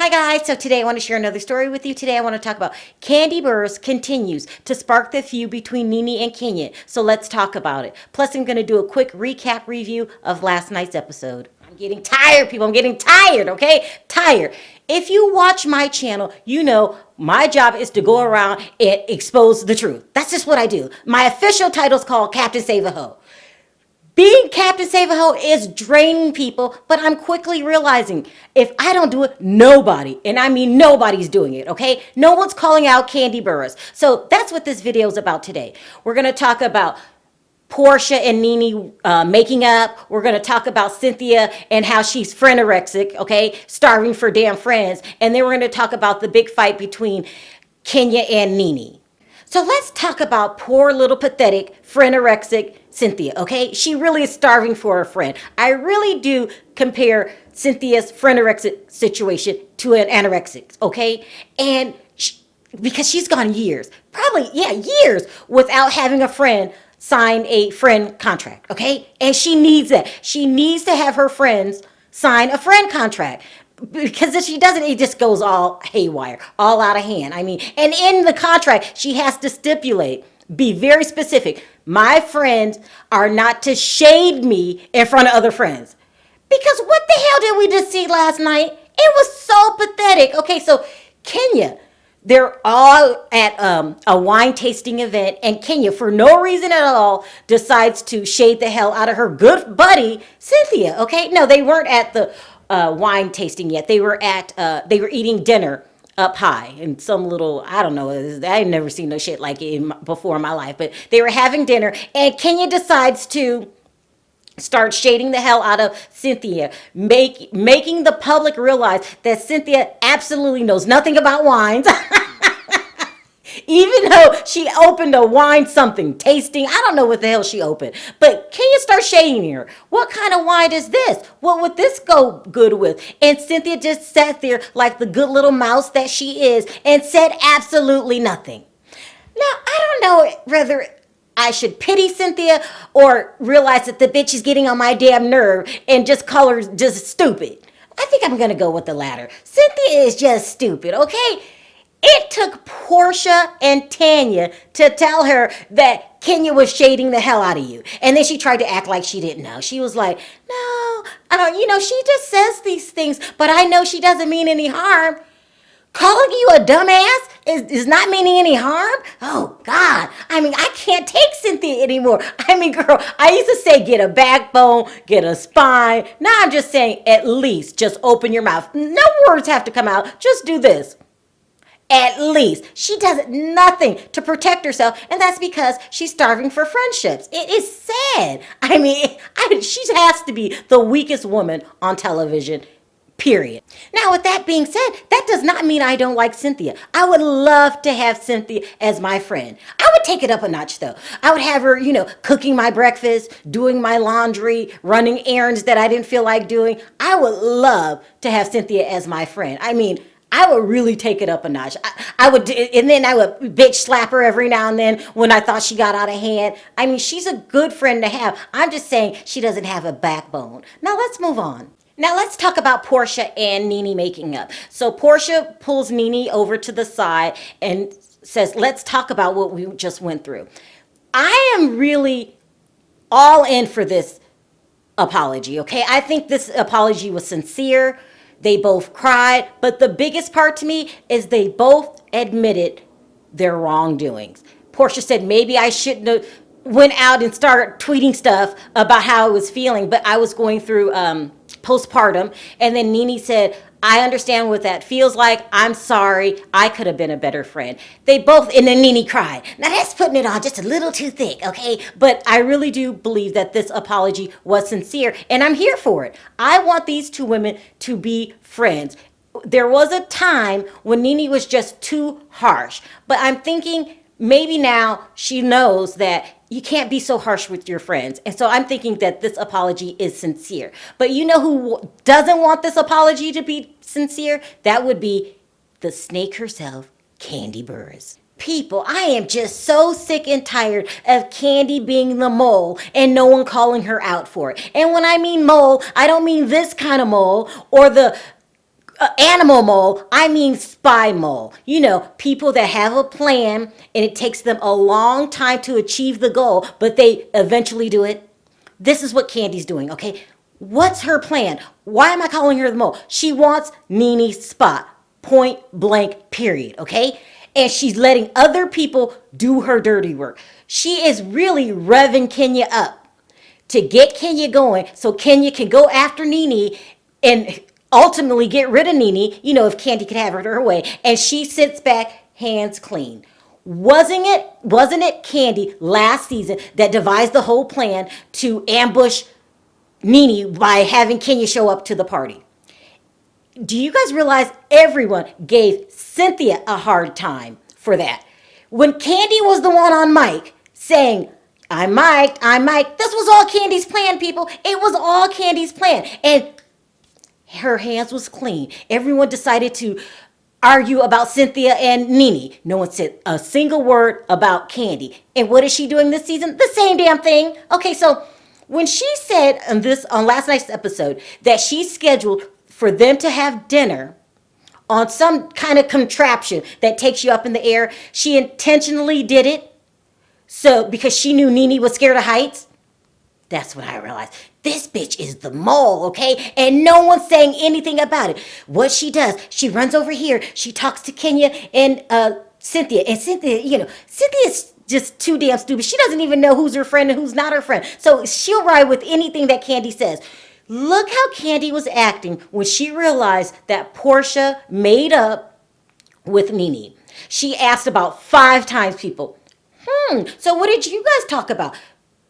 Hi guys, so today I want to share another story with you. Today I want to talk about Kandi Burruss continues to spark the feud between Nene and Kenya. So let's talk about it. Plus I'm going to do a quick recap review of last night's episode. I'm getting tired, people. I'm getting tired, okay? Tired. If you watch my channel, you know my job is to go around and expose the truth. That's just what I do. My official title is called Captain Save a Hoe. Being Captain Save a Hoe is draining people, but I'm quickly realizing if I don't do it, nobody, and I mean nobody's doing it, okay? No one's calling out Kandi Burruss. So that's what this video is about today. We're going to talk about Portia and Nene making up. We're going to talk about Cynthia and how she's friendorexic, okay? Starving for damn friends. And then we're going to talk about the big fight between Kenya and Nene. So let's talk about poor little pathetic friendorexic Cynthia, okay? She really is starving for a friend. I really do compare Cynthia's friendorexic situation to an anorexic, okay? And because she's gone years, years without having a friend sign a friend contract, okay? And she needs that. She needs to have her friends sign a friend contract. Because if she doesn't, it just goes all haywire, all out of hand. I mean, and in the contract, she has to stipulate, be very specific. My friends are not to shade me in front of other friends. Because what the hell did we just see last night? It was so pathetic. Okay, so Kenya, they're all at a wine tasting event, and Kenya, for no reason at all, decides to shade the hell out of her good buddy, Cynthia. Okay, no, they weren't at the wine tasting yet. They were eating dinner up high in some little, I don't know, I've never seen no shit like it before in my life, but they were having dinner, and Kenya decides to start shading the hell out of Cynthia, making the public realize that Cynthia absolutely knows nothing about wines. Even though she opened a wine something, tasting, I don't know what the hell she opened. But Kenya starts shading her. What kind of wine is this? What would this go good with? And Cynthia just sat there like the good little mouse that she is and said absolutely nothing. Now, I don't know whether I should pity Cynthia or realize that the bitch is getting on my damn nerve and just call her just stupid. I think I'm going to go with the latter. Cynthia is just stupid, okay? It took Portia and Tanya to tell her that Kenya was shading the hell out of you. And then she tried to act like she didn't know. She was like, no, she just says these things, but I know she doesn't mean any harm. Calling you a dumbass is not meaning any harm? Oh, God. I mean, I can't take Cynthia anymore. I mean, girl, I used to say get a backbone, get a spine. Now I'm just saying at least just open your mouth. No words have to come out. Just do this. At least. She does nothing to protect herself, and that's because she's starving for friendships. It is sad. I mean, she has to be the weakest woman on television, period. Now, with that being said, that does not mean I don't like Cynthia. I would love to have Cynthia as my friend. I would take it up a notch, though. I would have her, cooking my breakfast, doing my laundry, running errands that I didn't feel like doing. I would love to have Cynthia as my friend. I mean, I would really take it up a notch. I would, and then I would bitch slap her every now and then when I thought she got out of hand. I mean, she's a good friend to have. I'm just saying she doesn't have a backbone. Now let's move on. Now let's talk about Portia and Nene making up. So Portia pulls Nene over to the side and says, let's talk about what we just went through. I am really all in for this apology, okay? I think this apology was sincere. They both cried, but the biggest part to me is they both admitted their wrongdoings. Portia said, maybe I shouldn't have went out and started tweeting stuff about how I was feeling, but I was going through postpartum. And then Nene said, I understand what that feels like. I'm sorry. I could have been a better friend. They both, and then Nene cried. Now that's putting it on just a little too thick, okay? But I really do believe that this apology was sincere, and I'm here for it. I want these two women to be friends. There was a time when Nene was just too harsh, but I'm thinking maybe now she knows that you can't be so harsh with your friends. And so I'm thinking that this apology is sincere. But you know who doesn't want this apology to be sincere? That would be the snake herself, Kandi Burruss. People, I am just so sick and tired of Kandi being the mole and no one calling her out for it. And when I mean mole, I don't mean this kind of mole or the animal mole, I mean spy mole. You know, people that have a plan and it takes them a long time to achieve the goal, but they eventually do it. This is what Kandi's doing, okay? What's her plan? Why am I calling her the mole? She wants Nene's spot. Point blank, period, okay? And she's letting other people do her dirty work. She is really revving Kenya up to get Kenya going so Kenya can go after Nene and ultimately get rid of Nene, you know, if Kandi could have her way. And she sits back, hands clean. Wasn't it Kandi last season that devised the whole plan to ambush Nene by having Kenya show up to the party? Do you guys realize everyone gave Cynthia a hard time for that? When Kandi was the one on mic saying, I'm Mike, this was all Kandi's plan, people. It was all Kandi's plan. And her hands was clean. Everyone decided to argue about Cynthia and Nene. No one said a single word about Kandi. And what is she doing this season? The same damn thing. Okay, so when she said on last night's episode that she scheduled for them to have dinner on some kind of contraption that takes you up in the air, she intentionally did it. So because she knew Nene was scared of heights. That's when I realized this bitch is the mole, okay? And no one's saying anything about it. What she does, she runs over here. She talks to Kenya and Cynthia. And Cynthia, you know, Cynthia's just too damn stupid. She doesn't even know who's her friend and who's not her friend. So she'll ride with anything that Kandi says. Look how Kandi was acting when she realized that Portia made up with Nene. She asked about 5 times, people. So what did you guys talk about?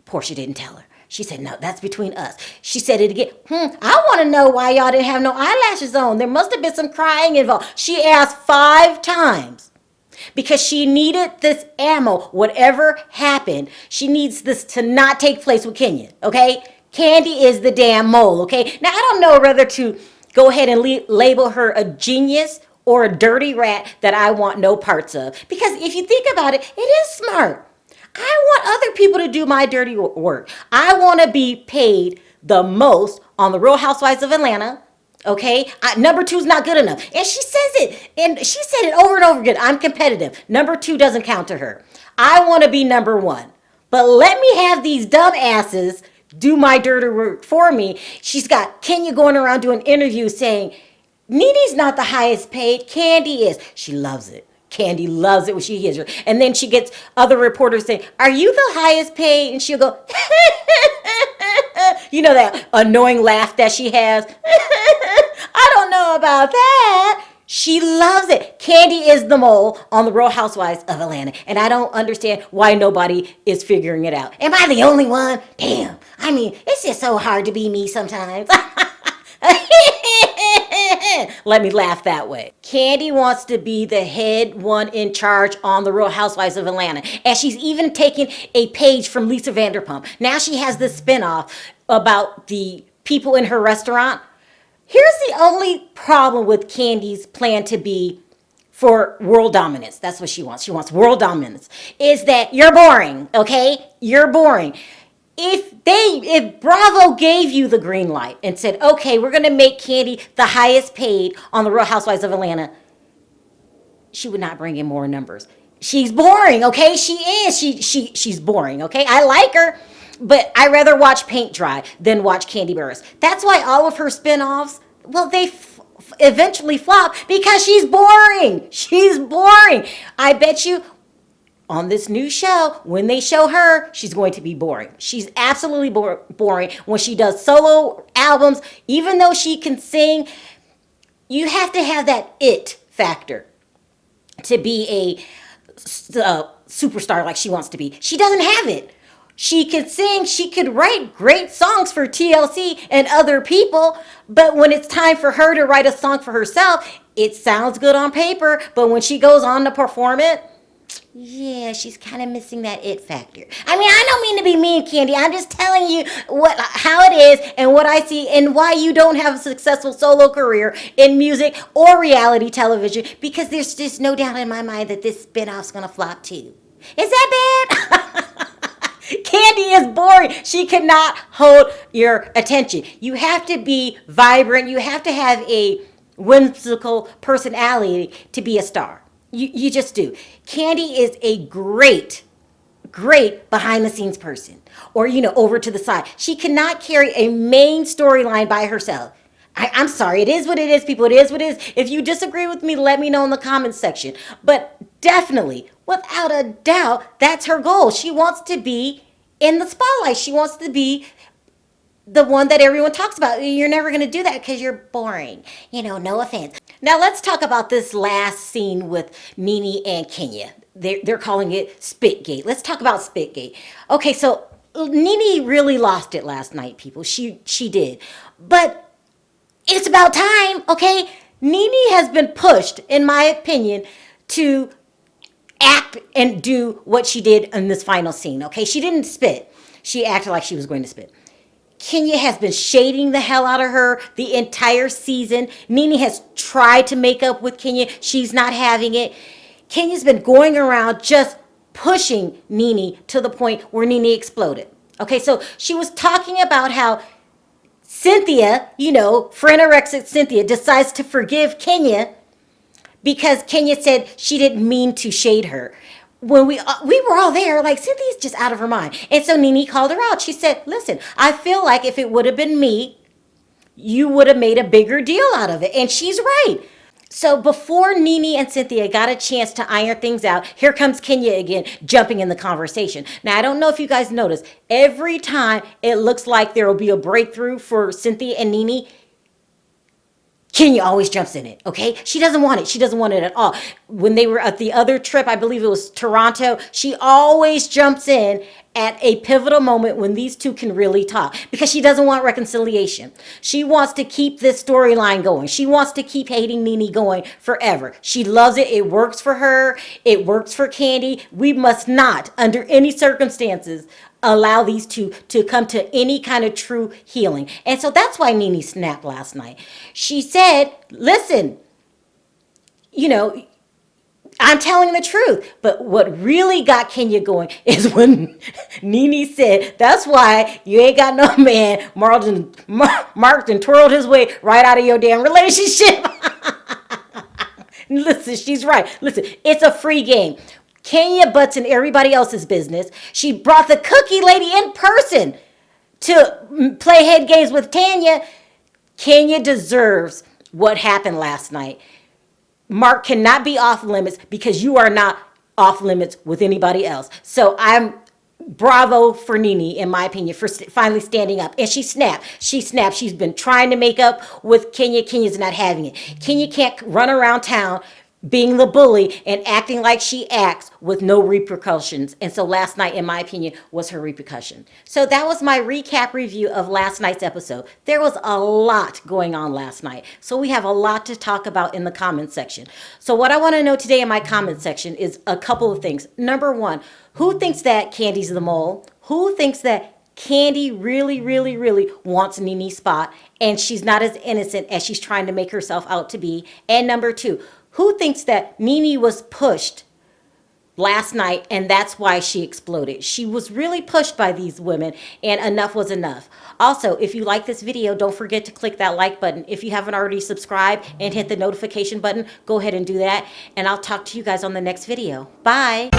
Portia didn't tell her. She said, no, that's between us. She said it again. I want to know why y'all didn't have no eyelashes on. There must have been some crying involved. She asked 5 times because she needed this ammo. Whatever happened, she needs this to not take place with Kenya, okay? Kandi is the damn mole, okay? Now, I don't know whether to go ahead and label her a genius or a dirty rat that I want no parts of. Because if you think about it, it is smart. I want other people to do my dirty work. I want to be paid the most on the Real Housewives of Atlanta. Okay, number 2 is not good enough. And she says it. And she said it over and over again. I'm competitive. Number 2 doesn't count to her. I want to be number 1. But let me have these dumb asses do my dirty work for me. She's got Kenya going around doing interviews saying, Nene's not the highest paid. Kandi is. She loves it. Kandi loves it when she hears her. And then she gets other reporters saying, are you the highest paid? And she'll go, you know that annoying laugh that she has? I don't know about that. She loves it. Kandi is the mole on the Real Housewives of Atlanta. And I don't understand why nobody is figuring it out. Am I the only one? Damn. I mean, it's just so hard to be me sometimes. Let me laugh that way. Kandi wants to be the head one in charge on the Real Housewives of Atlanta. And she's even taken a page from Lisa Vanderpump. Now she has this spinoff about the people in her restaurant. Here's the only problem with Kandi's plan to be for world dominance. That's what she wants. She wants world dominance. Is that you're boring, okay? You're boring. If Bravo gave you the green light and said, okay, we're going to make Kandi the highest paid on the Real Housewives of Atlanta, she would not bring in more numbers. She's boring, okay? She is. She's boring, okay? I like her, but I rather watch paint dry than watch Kandi Burruss. That's why all of her spinoffs, well, they eventually flop because she's boring. She's boring. I bet you on this new show, when they show her, she's going to be boring. She's absolutely boring. When she does solo albums, even though she can sing, you have to have that it factor to be a superstar like she wants to be. She doesn't have it. She could sing, she could write great songs for TLC and other people, but when it's time for her to write a song for herself, it sounds good on paper, but when she goes on to perform it, yeah, she's kind of missing that it factor. I mean, I don't mean to be mean, Kandi. I'm just telling you how it is and what I see and why you don't have a successful solo career in music or reality television, because there's just no doubt in my mind that this spinoff's going to flop too. Is that bad? Kandi is boring. She cannot hold your attention. You have to be vibrant. You have to have a whimsical personality to be a star. You just do. Kandi is a great behind the scenes person, or over to the side. She cannot carry a main storyline by herself. I'm sorry, it is what it is, people. It is what it is. If you disagree with me, let me know in the comments section. But definitely, without a doubt, that's her goal. She wants to be in the spotlight. She wants to be the one that everyone talks about. You're never going to do that because you're boring. No offense. Now let's talk about this last scene with Nene and Kenya. They're calling it Spitgate. Let's talk about Spitgate. Okay, so Nene really lost it last night, people. She did. But it's about time, okay? Nene has been pushed, in my opinion, to act and do what she did in this final scene, okay? She didn't spit. She acted like she was going to spit. Kenya has been shading the hell out of her the entire season. Nene has tried to make up with Kenya. She's not having it. Kenya's been going around just pushing Nene to the point where Nene exploded. Okay, so she was talking about how Cynthia, friend-anorexic Cynthia, decides to forgive Kenya because Kenya said she didn't mean to shade her. When we were all there, like, Cynthia's just out of her mind. And so Nene called her out. She said, listen, I feel like if it would have been me, you would have made a bigger deal out of it. And she's right. So before Nene and Cynthia got a chance to iron things out, here comes Kenya again, jumping in the conversation. Now, I don't know if you guys noticed, every time it looks like there will be a breakthrough for Cynthia and Nene, Kenya always jumps in it, okay? She doesn't want it. She doesn't want it at all. When they were at the other trip, I believe it was Toronto, she always jumps in at a pivotal moment when these two can really talk because she doesn't want reconciliation. She wants to keep this storyline going. She wants to keep hating Nene going forever. She loves it. It works for her. It works for Kandi. We must not, under any circumstances, allow these two to come to any kind of true healing. And so that's why Nene snapped last night. She said, listen, I'm telling the truth. But what really got Kenya going is when Nene said, that's why you ain't got no man. Mark and twirled his way right out of your damn relationship. Listen, she's right. Listen, it's a free game. Kenya butts in everybody else's business. She brought the cookie lady in person to play head games with Tanya. Kenya deserves what happened last night. Mark cannot be off limits because you are not off limits with anybody else. So I'm bravo for Nene, in my opinion, for finally standing up. And she snapped. She's been trying to make up with Kenya. Kenya's not having it. Kenya can't run around town being the bully and acting like she acts with no repercussions. And so last night, in my opinion, was her repercussion. So that was my recap review of last night's episode. There was a lot going on last night. So we have a lot to talk about in the comment section. So what I want to know today in my comment section is a couple of things. Number one, who thinks that Kandi's the mole? Who thinks that Kandi really, really, really wants Nene's spot and she's not as innocent as she's trying to make herself out to be? And number two, who thinks that Nene was pushed last night and that's why she exploded? She was really pushed by these women and enough was enough. Also, if you like this video, don't forget to click that like button. If you haven't already subscribed and hit the notification button, go ahead and do that. And I'll talk to you guys on the next video. Bye.